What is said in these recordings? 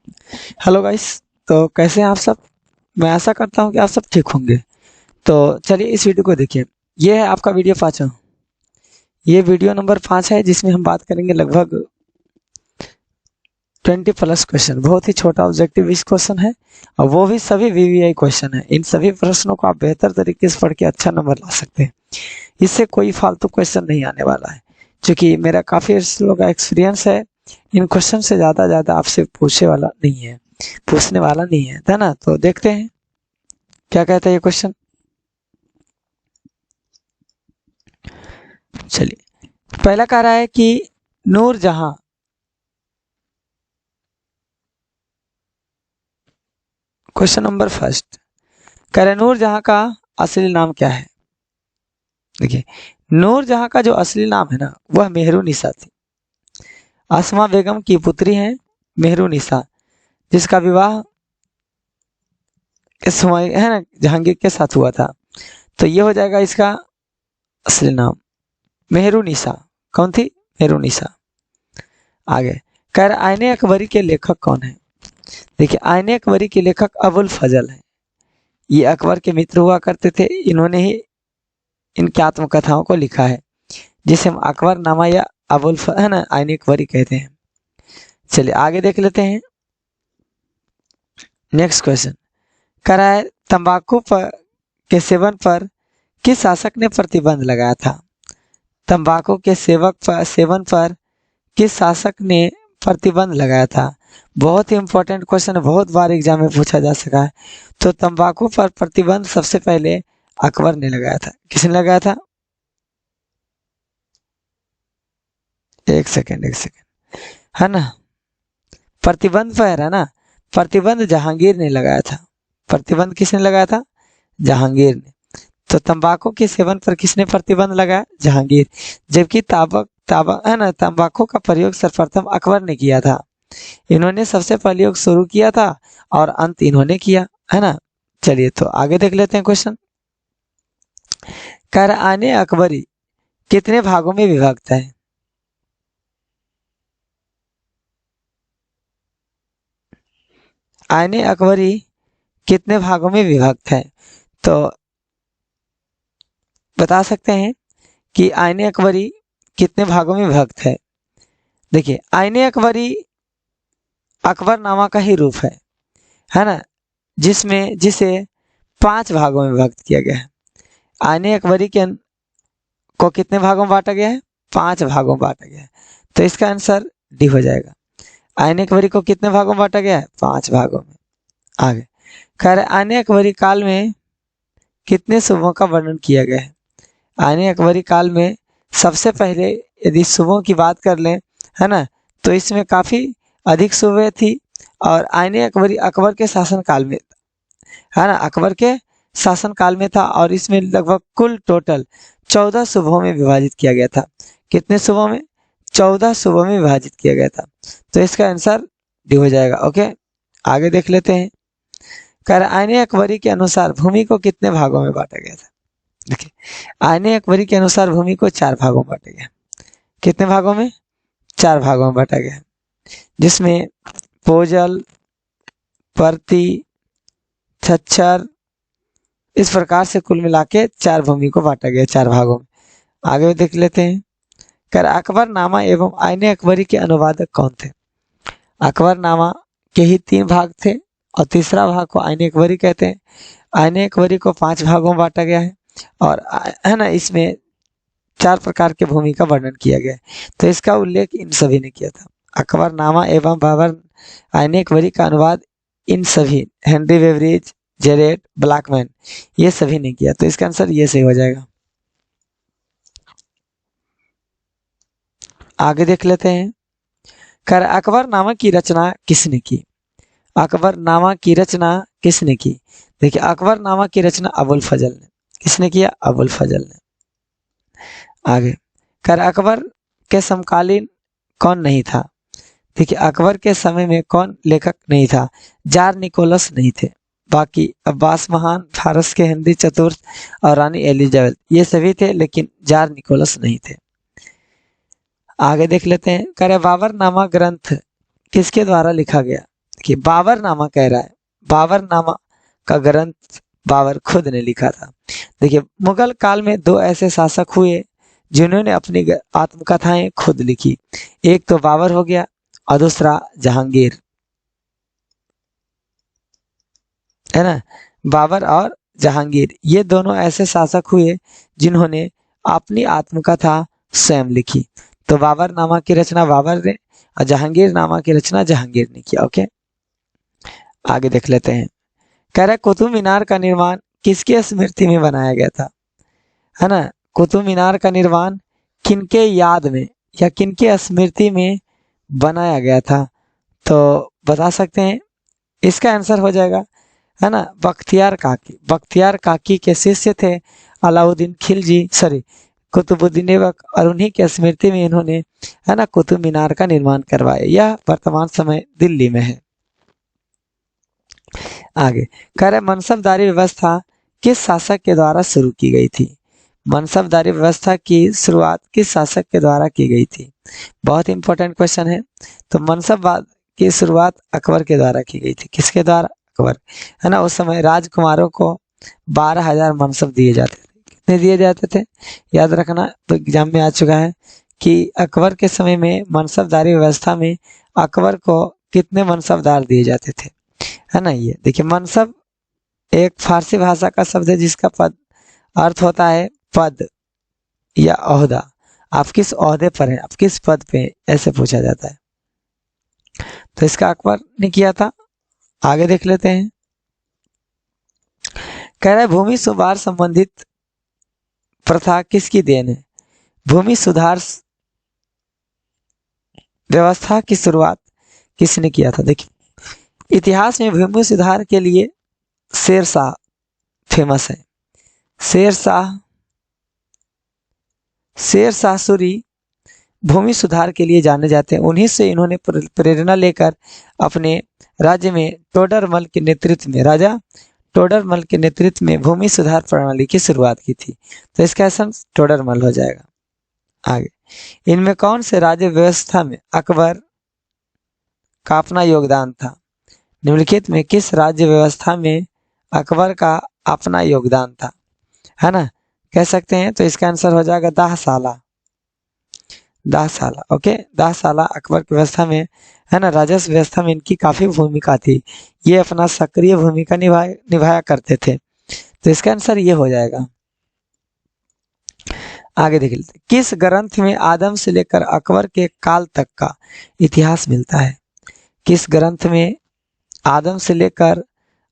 Hello guys. तो कैसे हैं आप सब। मैं आशा करता हूं कि आप सब ठीक होंगे। तो चलिए इस वीडियो को देखिए। ये है आपका वीडियो 5। ये वीडियो नंबर 5 है जिसमें हम बात करेंगे लगभग 20+ क्वेश्चन। बहुत ही छोटा ऑब्जेक्टिव इस क्वेश्चन है और वो भी सभी वीवीआई क्वेश्चन है। इन सभी प्रश्नों को आप बेहतर तरीके से पढ़ के अच्छा नंबर ला सकते हैं। इससे कोई फालतू क्वेश्चन नहीं आने वाला है, क्योंकि मेरा काफी लोगों का एक्सपीरियंस है। इन क्वेश्चन से ज्यादा आपसे पूछने वाला नहीं है ना। तो देखते हैं क्या कहता है ये क्वेश्चन। चलिए, पहला कह रहा है कि नूर जहां, क्वेश्चन नंबर फर्स्ट कह रहे हैं नूर जहां का असली नाम क्या है। देखिए, नूर जहां का जो असली नाम है ना वह मेहरुनिसा थी। आसमा बेगम की पुत्री हैं मेहरुनिसा, जिसका विवाह इस समय है ना जहांगीर के साथ हुआ था। तो ये हो जाएगा इसका असली नाम मेहरुनिसा। कौन थी? मेहरुनिसा। आगे कह रहे आईने अकबरी के लेखक कौन है। देखिए, आईने अकबरी के लेखक अबुल फजल है। ये अकबर के मित्र हुआ करते थे। इन्होंने ही इनकी आत्मकथाओं को लिखा है, जिसे हम अकबर नामा या है ना आईने अकबरी कहते हैं। चलिए आगे देख लेते हैं। नेक्स्ट क्वेश्चन कह रहा है तंबाकू के सेवन पर किस शासक ने प्रतिबंध लगाया था। तंबाकू के सेवन पर किस शासक ने प्रतिबंध लगाया था। बहुत ही इंपॉर्टेंट क्वेश्चन है, बहुत बार एग्जाम में पूछा जा सका है। तो तंबाकू पर प्रतिबंध सबसे पहले अकबर ने लगाया था। किसने लगाया था? एक सेकेंड है ना। प्रतिबंध पर है ना, प्रतिबंध जहांगीर ने लगाया था। प्रतिबंध किसने लगाया था? जहांगीर ने। तो तंबाकू के सेवन पर किसने प्रतिबंध लगाया? जहांगीर। जबकि ताबक है ना तंबाकू का प्रयोग सर्वप्रथम अकबर ने किया था। इन्होंने सबसे पहले योग शुरू किया था और अंत इन्होंने किया, है ना। चलिए तो आगे देख लेते हैं क्वेश्चन। कर आने अकबरी कितने भागों में विभक्त है। आने अकबरी कितने भागों में विभक्त है। तो बता सकते हैं कि आईने अकबरी कितने भागों में विभक्त है। देखिए, आईने अकबरी अकबरनामा का ही रूप है ना, जिसे 5 भागों में विभक्त किया गया है। आईने अकबरी को कितने भागों में बांटा गया है? 5 भागों में बांटा गया है। तो इसका आंसर डी हो जाएगा। आईने अकबरी को कितने भागों में बांटा गया है? 5 भागों में। आगे खैर, आईने अकबरी काल में कितने सूबों का वर्णन किया गया है। आईने अकबरी काल में सबसे पहले यदि सूबों की बात कर लें, है ना, तो इसमें काफी अधिक सूबे थी। और आईने अकबरी अकबर के शासनकाल में, है ना, अकबर के शासनकाल में था। और इसमें लगभग कुल टोटल 14 सूबों में विभाजित किया गया था। कितने सूबों में? 14 सूबों में विभाजित किया गया था। तो इसका आंसर डी हो जाएगा। ओके, आगे देख लेते हैं। कर आईने अकबरी के अनुसार भूमि को कितने भागों में बांटा गया था। देखिए, आईने अकबरी के अनुसार भूमि को 4 भागों में बांटा गया। कितने भागों में? 4 भागों में बांटा गया, जिसमें पोजल, परती, छच्छर, इस प्रकार से कुल मिला के 4 भूमि को बांटा गया 4 भागों में। आगे देख लेते हैं। कर अकबरनामा एवं आईने अकबरी के अनुवादक कौन थे। अकबरनामा के ही 3 भाग थे और तीसरा भाग को आईने अकबरी कहते हैं। आईने अकबरी को 5 भागों में बांटा गया है और है ना इसमें 4 प्रकार के भूमि का वर्णन किया गया है। तो इसका उल्लेख इन सभी ने किया था। अकबरनामा एवं बाबर आईने अकबरी का अनुवाद इन सभी हेनरी बेवरेज, जेरेट, ब्लैकमैन, ये सभी ने किया। तो इसका आंसर ये सही हो जाएगा। आगे देख लेते हैं। कर अकबरनामा की रचना किसने की। अकबरनामा की रचना किसने की। देखिए, अकबरनामा की रचना अबुल फजल ने। किसने किया? अबुल फजल ने। आगे कर अकबर के समकालीन कौन नहीं था। देखिए, अकबर के समय में कौन लेखक नहीं था। जार निकोलस नहीं थे। बाकी अब्बास महान, फारस के हिंदी चतुर्थ और रानी एलिजाबेथ, ये सभी थे, लेकिन जार निकोलस नहीं थे। आगे देख लेते हैं। करे बाबरनामा ग्रंथ किसके द्वारा लिखा गया। देखिए बाबरनामा कह रहा है, बाबरनामा का ग्रंथ बाबर खुद ने लिखा था। देखिए मुगल काल में दो ऐसे शासक हुए जिन्होंने अपनी आत्मकथाएं खुद लिखी। एक तो बाबर हो गया और दूसरा जहांगीर, है ना। बाबर और जहांगीर ये दोनों ऐसे शासक हुए जिन्होंने अपनी आत्मकथा स्वयं लिखी। तो बाबरनामा की रचना बाबर ने और जहांगीर नामा की रचना जहांगीर ने किया। ओके, आगे देख लेते हैं। कह रहा है कुतुब मीनार का निर्माण किसके स्मृति में बनाया गया था, है ना। कुतुब मीनार का निर्माण किनके याद में या किनके स्मृति में बनाया गया था, तो बता सकते हैं। इसका आंसर हो जाएगा, है ना, बख्तियार काकी। बख्तियार काकी के शिष्य थे अलाउद्दीन खिलजी, सॉरी कुतुबुद्दीन ऐबक, और उन्हीं के स्मृति में इन्होंने, है ना, कुतुब मीनार का निर्माण करवाया। यह वर्तमान समय दिल्ली में है। आगे कह रहे मनसबदारी व्यवस्था किस शासक के द्वारा शुरू की गई थी। मनसबदारी व्यवस्था की शुरुआत किस शासक के द्वारा की गई थी, बहुत इंपॉर्टेंट क्वेश्चन है। तो मनसबवाद की शुरुआत अकबर के द्वारा की गई थी। किसके द्वारा, अकबर, है ना। उस समय राजकुमारों को 12,000 मनसब दिए जाते थे। कितने दिए जाते थे, याद रखना, तो एग्जाम में आ चुका है कि अकबर के समय में मनसबदारी व्यवस्था में अकबर को कितने मनसबदार दिए जाते थे, है ना। ये देखिए मनसब एक फारसी भाषा का शब्द है जिसका पद अर्थ होता है पद या ओहदा। आप किस ओहदे पर हैं, आप किस पद पे, ऐसे पूछा जाता है। तो इसका अकबर ने किया था। आगे देख लेते हैं। कह रहा है भूमि सुधार संबंधित प्रथा किसकी देन है। भूमि सुधार व्यवस्था की शुरुआत किसने किया था। देखिए इतिहास में भूमि सुधार के लिए शेरशाह फेमस है। शेरशाह सूरी भूमि सुधार के लिए जाने जाते हैं। उन्हीं से इन्होंने प्रेरणा लेकर अपने राज्य में टोडरमल के नेतृत्व में, राजा टोडरमल के नेतृत्व में भूमि सुधार प्रणाली की शुरुआत की थी। तो इसका आंसर टोडरमल हो जाएगा। आगे इनमें कौन से राज्य व्यवस्था में अकबर का अपना योगदान था। निम्नलिखित में किस राज्य व्यवस्था में अकबर का अपना योगदान था, है ना, कह सकते हैं। तो इसका आंसर हो जाएगा दाहसाला। ओके, दाहसाला अकबर की व्यवस्था में, है ना, राजस्व व्यवस्था में इनकी काफी भूमिका थी। ये अपना सक्रिय भूमिका निभाया करते थे। तो इसका आंसर ये हो जाएगा। आगे देख लेते, किस ग्रंथ में आदम से लेकर अकबर के काल तक का इतिहास मिलता है। किस ग्रंथ में आदम से लेकर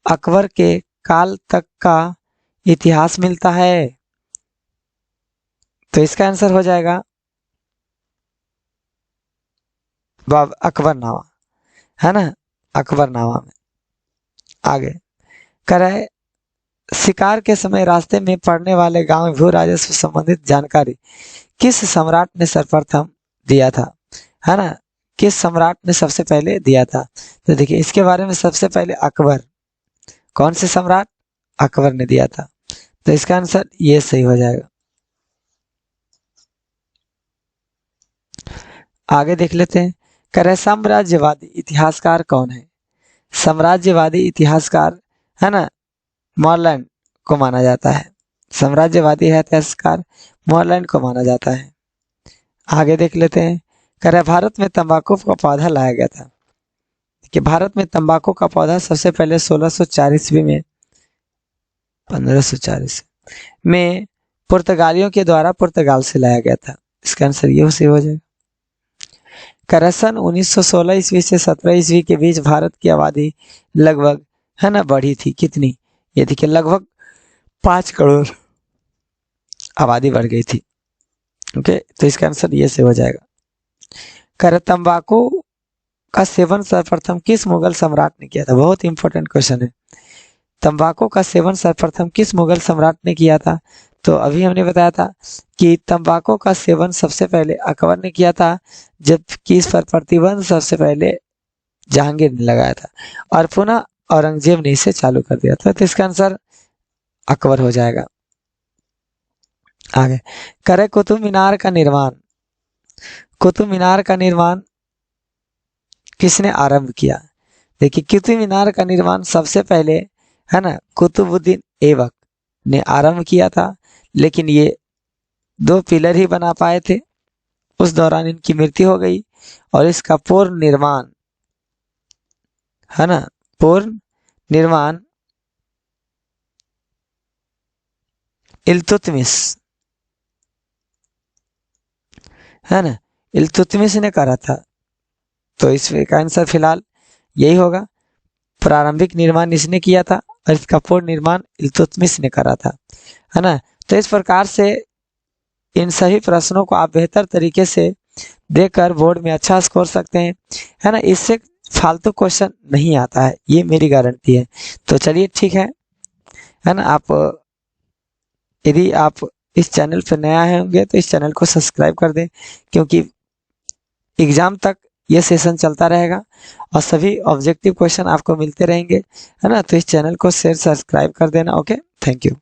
अकबर के काल तक का इतिहास मिलता है। तो इसका आंसर हो जाएगा अकबरनामा, है ना, अकबरनामा में। आगे कह रहा है शिकार के समय रास्ते में पड़ने वाले गांव में भू राजस्व संबंधित जानकारी किस सम्राट ने सर्वप्रथम दिया था, है ना, किस सम्राट ने सबसे पहले दिया था। तो देखिए इसके बारे में सबसे पहले अकबर, कौन से सम्राट, अकबर ने दिया था। तो इसका आंसर ये सही हो जाएगा। आगे देख लेते हैं। कह रहे साम्राज्यवादी इतिहासकार कौन है। साम्राज्यवादी इतिहासकार, है ना, मॉरलैंड को माना जाता है। साम्राज्यवादी इतिहासकार मॉरलैंड को माना जाता है। आगे देख लेते हैं। कह रहे भारत में तंबाकू का पौधा लाया गया था। कि भारत में तंबाकू का पौधा सबसे पहले 1604 ईस्वी में, 1540 में पुर्तगालियों के द्वारा पुर्तगाल से लाया गया था। इसका आंसर ये हो जाएगा। सन 1916 ईस्वी से 17 ईस्वी के बीच भारत की आबादी लगभग, है ना, बढ़ी थी। कितनी, ये देखिए लगभग 5 करोड़ आबादी बढ़ गई थी। ओके, तो इसका आंसर ये से हो जाएगा। तंबाकू का सेवन सर्वप्रथम किस मुगल सम्राट ने किया था। बहुत इंपॉर्टेंट क्वेश्चन है। तंबाकू का सेवन सर्वप्रथम किस मुगल सम्राट ने किया था। तो अभी हमने बताया था कि तंबाकू का सेवन सबसे पहले अकबर ने किया था, जबकि इस पर प्रतिबंध सबसे पहले जहांगीर ने लगाया था और पुनः औरंगजेब ने इसे चालू कर दिया था। तो इसका आंसर अकबर हो जाएगा। आगे करे कुतुब मीनार का निर्माण, कुतुब मीनार का निर्माण किसने आरंभ किया। देखिए कुतुब मीनार का निर्माण सबसे पहले, है ना, कुतुबुद्दीन ऐबक ने आरंभ किया था, लेकिन ये 2 पिलर ही बना पाए थे। उस दौरान इनकी मृत्यु हो गई और इसका पूर्ण निर्माण, है ना, पूर्ण निर्माण इल्तुतमिश, है ना, इल्तुतमिश ने करा था। तो इसका आंसर फिलहाल यही होगा, प्रारंभिक निर्माण इसने किया था और इसका पूर्ण निर्माण इल्तुतमिश ने करा था, है ना। तो इस प्रकार से इन सभी प्रश्नों को आप बेहतर तरीके से देखकर बोर्ड में अच्छा स्कोर सकते हैं, है ना। इससे फालतू क्वेश्चन नहीं आता है, ये मेरी गारंटी है। तो चलिए ठीक है ना। आप यदि आप इस चैनल पर नया होंगे तो इस चैनल को सब्सक्राइब कर दें, क्योंकि एग्जाम तक ये सेशन चलता रहेगा और सभी ऑब्जेक्टिव क्वेश्चन आपको मिलते रहेंगे, है ना। तो इस चैनल को शेयर सब्सक्राइब कर देना। Okay, thank you.